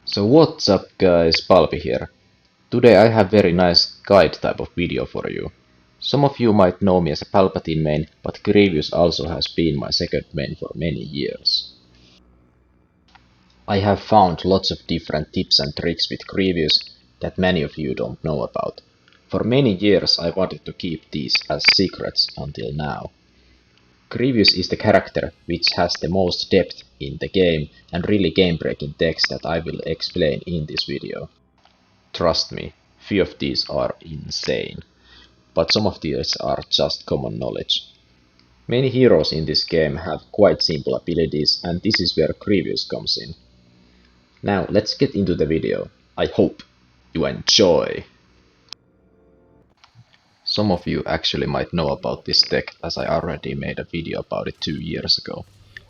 So what's up guys, Palpy here. Today I have very nice guide type of video for you. Some of you might know me as a Palpatine main, but Grievous also has been my second main for many years. I have found lots of different tips and tricks with Grievous that many of you don't know about. For many years I wanted to keep these as secrets until now. Grievous is the character which has the most depth in the game and really game-breaking text that I will explain in this video. Trust me, few of these are insane, but some of these are just common knowledge. Many heroes in this game have quite simple abilities, and this is where Grievous comes in. Now let's get into the video. I hope you enjoy! Some of you actually might know about this tech, as I already made a video about it 2 years ago.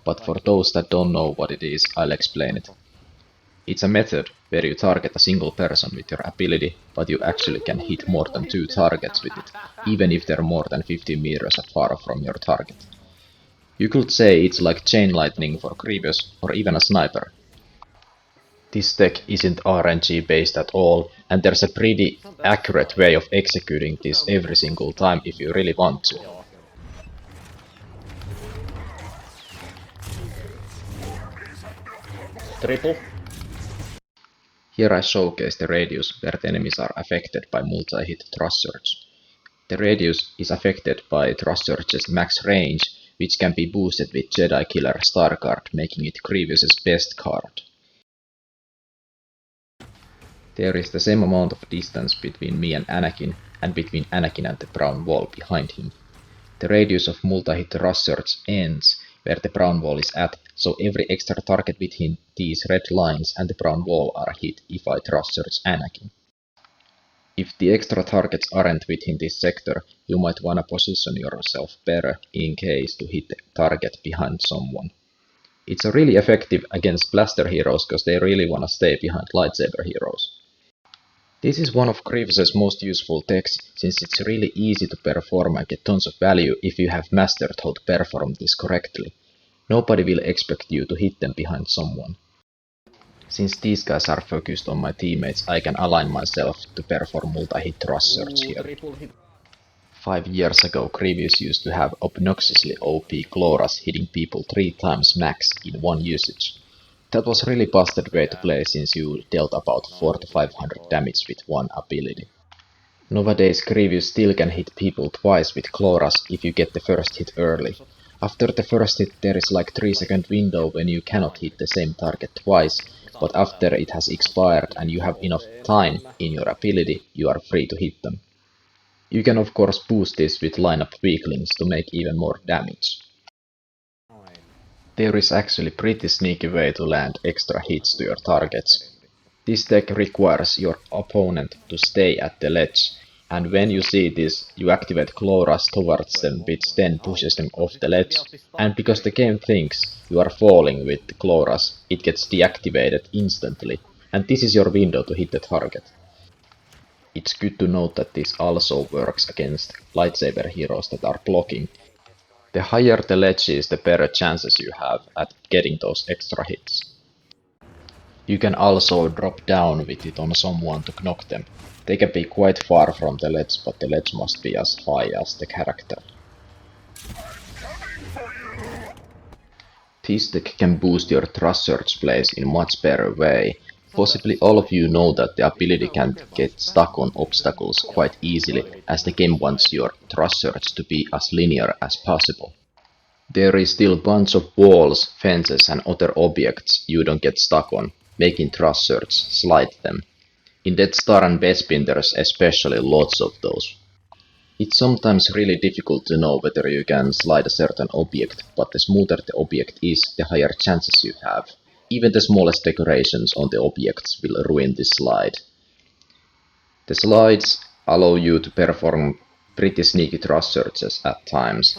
But for those that don't know what it is, I'll explain it. It's a method where you target a single person with your ability, but you actually can hit more than 2 targets with it, even if they're more than 50 meters far from your target. You could say it's like chain lightning for Grievous, or even a sniper. This tech isn't RNG based at all, and there's a pretty accurate way of executing this every single time if you really want to. Triple. Here I showcase the radius where the enemies are affected by multi-hit thrust surge. The radius is affected by thrust surge's max range, which can be boosted with Jedi Killer Star card, making it Grievous's best card. There is the same amount of distance between me and Anakin, and between Anakin and the brown wall behind him. The radius of multi-hit thrust surge ends where the brown wall is at, so every extra target within these red lines and the brown wall are hit if I thrust surge Anakin. If the extra targets aren't within this sector, you might wanna position yourself better in case to hit the target behind someone. It's really effective against blaster heroes cause they really wanna stay behind lightsaber heroes. This is one of Grievous's most useful techs, since it's really easy to perform and get tons of value if you have mastered how to perform this correctly. Nobody will expect you to hit them behind someone. Since these guys are focused on my teammates, I can align myself to perform multi-hit thrust surge here. 5 years ago, Grievous used to have obnoxiously OP Clawrush hitting people 3 times max in one usage. That was really busted way to play since you dealt about 400 to 500 damage with one ability. Nowadays Grievous still can hit people twice with Clawrush if you get the first hit early. After the first hit there is like 3-second window when you cannot hit the same target twice, but after it has expired and you have enough time in your ability, you are free to hit them. You can of course boost this with lineup weaklings to make even more damage. There is actually pretty sneaky way to land extra hits to your targets. This tech requires your opponent to stay at the ledge, and when you see this, you activate Clawrush towards them, which then pushes them off the ledge, and because the game thinks you are falling with the Clawrush, it gets deactivated instantly, and this is your window to hit the target. It's good to note that this also works against lightsaber heroes that are blocking. The higher the ledge is, the better chances you have at getting those extra hits. You can also drop down with it on someone to knock them. They can be quite far from the ledge, but the ledge must be as high as the character. This tech can boost your thrust surge plays in much better way. Possibly all of you know that the ability can get stuck on obstacles quite easily, as the game wants your thrust surge to be as linear as possible. There is still a bunch of walls, fences and other objects you don't get stuck on, making thrust surge slide them. In Death Star and Bespin there's especially lots of those. It's sometimes really difficult to know whether you can slide a certain object, but the smoother the object is, the higher chances you have. Even the smallest decorations on the objects will ruin this slide. The slides allow you to perform pretty sneaky thrust surges at times,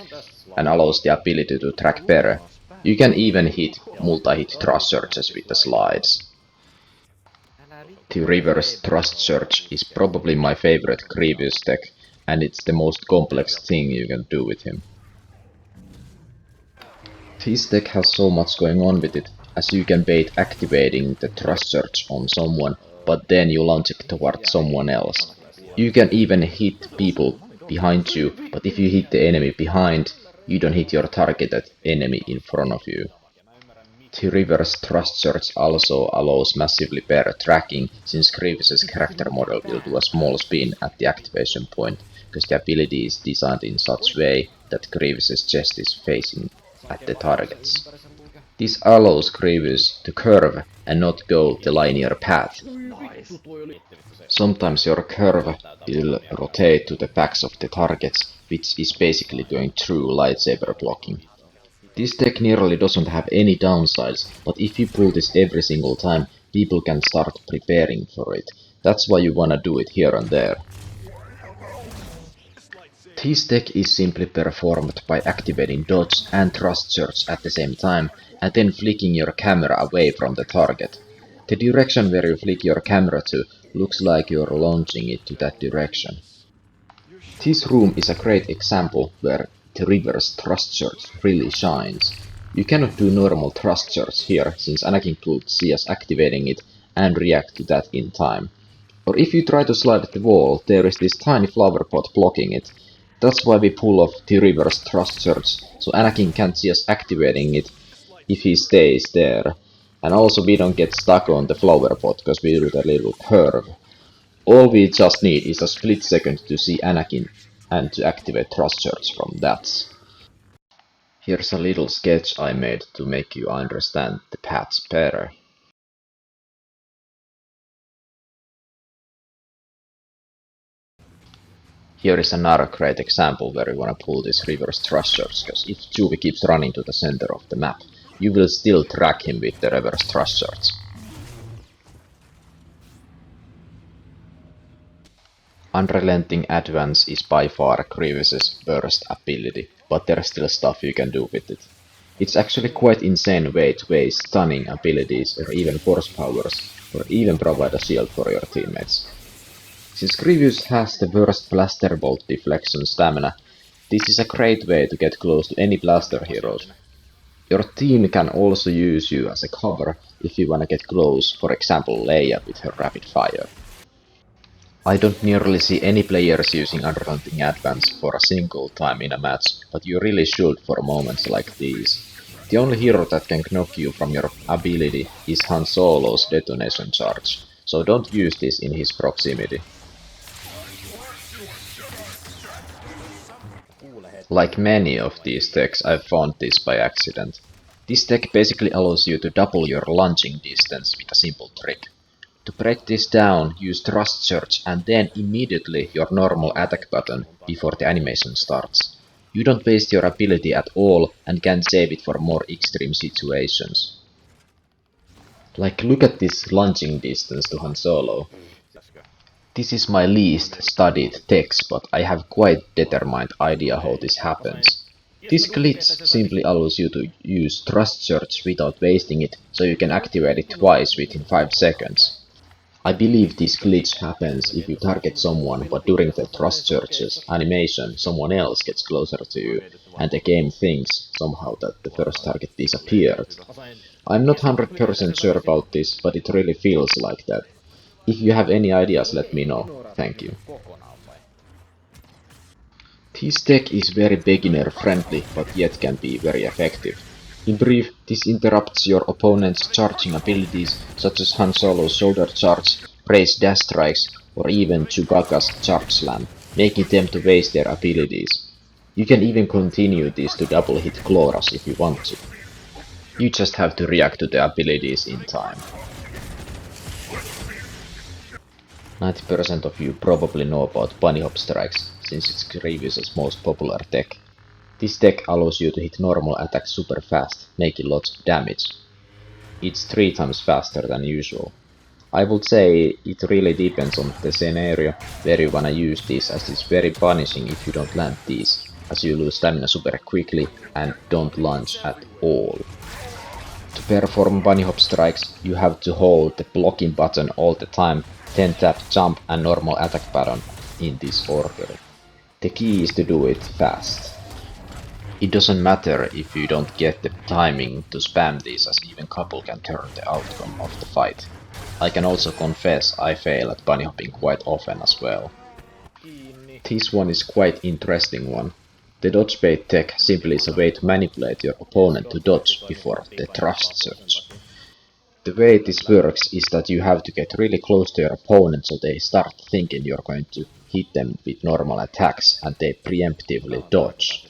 and allows the ability to track better. You can even hit multi-hit thrust surges with the slides. The reverse thrust surge is probably my favorite Grievous tech, and it's the most complex thing you can do with him. This tech has so much going on with it, as you can bait activating the thrust surge on someone, but then you launch it towards someone else. You can even hit people behind you, but if you hit the enemy behind, you don't hit your targeted enemy in front of you. The reverse thrust surge also allows massively better tracking, since Grievous's character model will do a small spin at the activation point, because the ability is designed in such way that Grievous's chest is facing at the targets. This allows Grievous to curve and not go the linear path. Sometimes your curve will rotate to the backs of the targets, which is basically going through lightsaber blocking. This tech nearly doesn't have any downsides, but if you pull this every single time, people can start preparing for it. That's why you wanna do it here and there. This tech is simply performed by activating dodge and thrust surge at the same time, and then flicking your camera away from the target. The direction where you flick your camera to looks like you're launching it to that direction. This room is a great example where the reverse thrust surge really shines. You cannot do normal thrust surge here, since Anakin could see us activating it and react to that in time. Or if you try to slide the wall, there is this tiny flower pot blocking it. That's why we pull off the reverse thrust surge, so Anakin can't see us activating it if he stays there. And also we don't get stuck on the flower pot, because we do the little curve. All we just need is a split second to see Anakin and to activate thrust surge from that. Here's a little sketch I made to make you understand the paths better. Here is another great example where you wanna pull this reverse thrust surge, because if Chewie keeps running to the center of the map, you will still track him with the reverse thrust surge. Unrelenting Advance is by far Grievous's worst ability, but there's still stuff you can do with it. It's actually quite insane way to waste stunning abilities or even force powers, or even provide a shield for your teammates. Since Grievous has the worst blaster bolt deflection stamina, this is a great way to get close to any blaster heroes. Your team can also use you as a cover if you wanna get close, for example Leia with her rapid fire. I don't nearly see any players using Unrelenting Advance for a single time in a match, but you really should for moments like these. The only hero that can knock you from your ability is Han Solo's detonation charge, so don't use this in his proximity. Like many of these techs, I found this by accident. This tech basically allows you to double your launching distance with a simple trick. To break this down, use thrust surge and then immediately your normal attack button before the animation starts. You don't waste your ability at all and can save it for more extreme situations. Like look at this launching distance to Han Solo. This is my least studied text, but I have quite determined idea how this happens. This glitch simply allows you to use thrust surge without wasting it, so you can activate it twice within 5 seconds. I believe this glitch happens if you target someone, but during the thrust surge's animation someone else gets closer to you, and the game thinks somehow that the first target disappeared. I'm not 100% sure about this, but it really feels like that. If you have any ideas, let me know. Thank you. This tech is very beginner friendly, but yet can be very effective. In brief, this interrupts your opponent's charging abilities, such as Han Solo's shoulder charge, Rey's dash strikes, or even Chewbacca's charge slam, making them to waste their abilities. You can even continue this to double hit Clawrush if you want to. You just have to react to the abilities in time. 90% of you probably know about bunny hop strikes, since it's Grievous's most popular tech. This tech allows you to hit normal attacks super fast, making lots of damage. It's 3 times faster than usual. I would say it really depends on the scenario where you wanna use this, as it's very punishing if you don't land these, as you lose stamina super quickly and don't launch at all. To perform bunny hop strikes, you have to hold the blocking button all the time, then tap jump and normal attack button in this order. The key is to do it fast. It doesn't matter if you don't get the timing to spam these, as even couple can turn the outcome of the fight. I can also confess I fail at bunny hopping quite often as well. This one is quite interesting one. The dodge bait tech simply is a way to manipulate your opponent to dodge before the thrust search. The way this works is that you have to get really close to your opponent so they start thinking you're going to hit them with normal attacks and they preemptively dodge.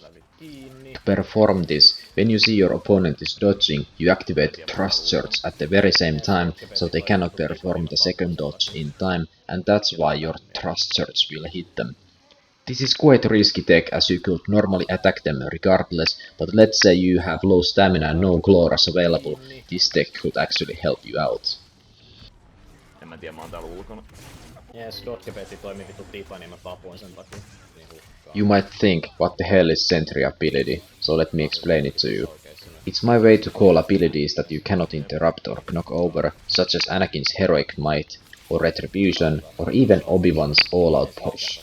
To perform this, when you see your opponent is dodging, you activate the thrust search at the very same time so they cannot perform the second dodge in time, and that's why your thrust search will hit them. This is quite risky tech, as you could normally attack them regardless, but let's say you have low stamina and no Clawrush available, this tech could actually help you out. En mä tiedä, mä oon täällä ulkona. Jees, dodgebaitti toimii vittu tipa, niin mä tapoin sen takia. You might think, what the hell is Sentry ability, so let me explain it to you. It's my way to call abilities that you cannot interrupt or knock over, such as Anakin's Heroic Might, or Retribution, or even Obi-Wan's All-Out Push.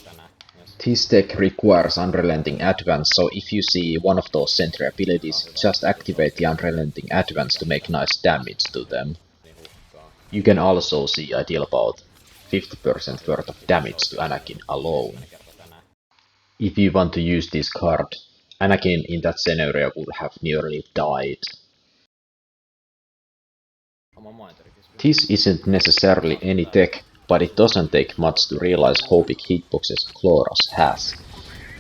This tech requires Unrelenting Advance, so if you see one of those Sentry abilities, just activate the Unrelenting Advance to make nice damage to them. You can also see I deal about 50% worth of damage to Anakin alone. If you want to use this card, Anakin in that scenario would have nearly died. This isn't necessarily any tech, but it doesn't take much to realize how big hitboxes Clawrush has.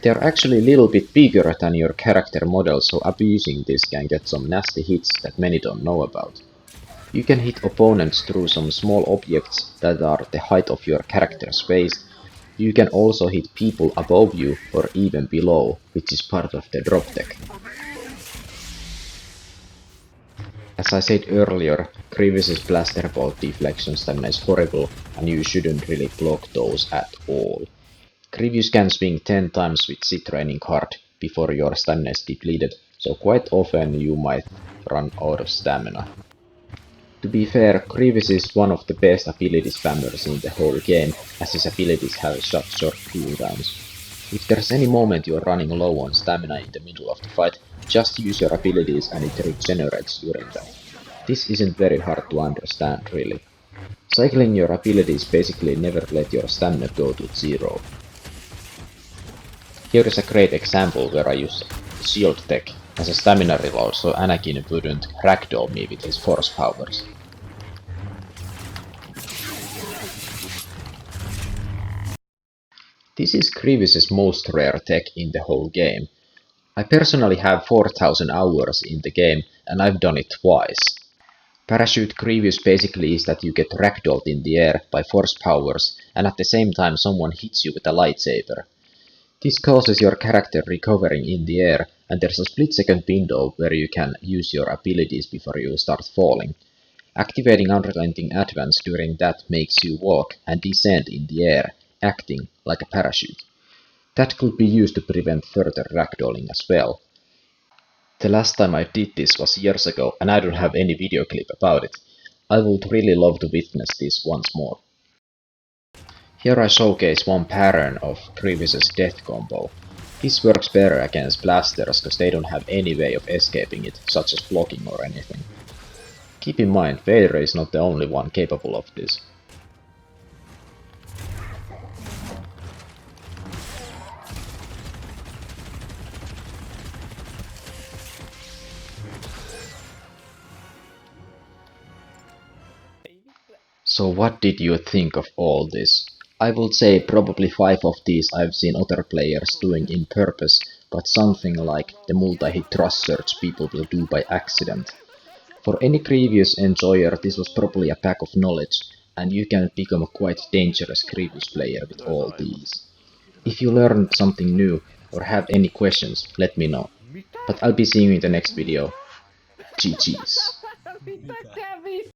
They're actually a little bit bigger than your character model, so abusing this can get some nasty hits that many don't know about. You can hit opponents through some small objects that are the height of your character's face. You can also hit people above you or even below, which is part of the drop tech. As I said earlier, Grievous's blaster bolt deflection stamina is horrible and you shouldn't really block those at all. Grievous can swing 10 times with sit training card before your stamina is depleted, so quite often you might run out of stamina. To be fair, Grievous is one of the best ability spammers in the whole game, as his abilities have such short cooldowns. If there's any moment you're running low on stamina in the middle of the fight, just use your abilities and it regenerates during that. This isn't very hard to understand, really. Cycling your abilities basically never let your stamina go to zero. Here is a great example where I use shield tech as a stamina reload so Anakin wouldn't ragdoll me with his force powers. This is Grievous's most rare tech in the whole game. I personally have 4000 hours in the game and I've done it twice. Parachute Grievous basically is that you get ragdolled in the air by force powers and at the same time someone hits you with a lightsaber. This causes your character recovering in the air and there's a split-second window where you can use your abilities before you start falling. Activating Unrelenting Advance during that makes you walk and descend in the air, acting like a parachute. That could be used to prevent further ragdolling as well. The last time I did this was years ago and I don't have any video clip about it. I would really love to witness this once more. Here I showcase one pattern of Grievous's death combo. This works better against blasters cause they don't have any way of escaping it, such as blocking or anything. Keep in mind, Vader is not the only one capable of this. So what did you think of all this? I would say probably 5 of these I've seen other players doing in purpose, but something like the multi-hit thrust search people will do by accident. For any Grievous enjoyer this was probably a pack of knowledge, and you can become a quite dangerous Grievous player with all these. If you learned something new or have any questions, let me know. But I'll be seeing you in the next video. GG's.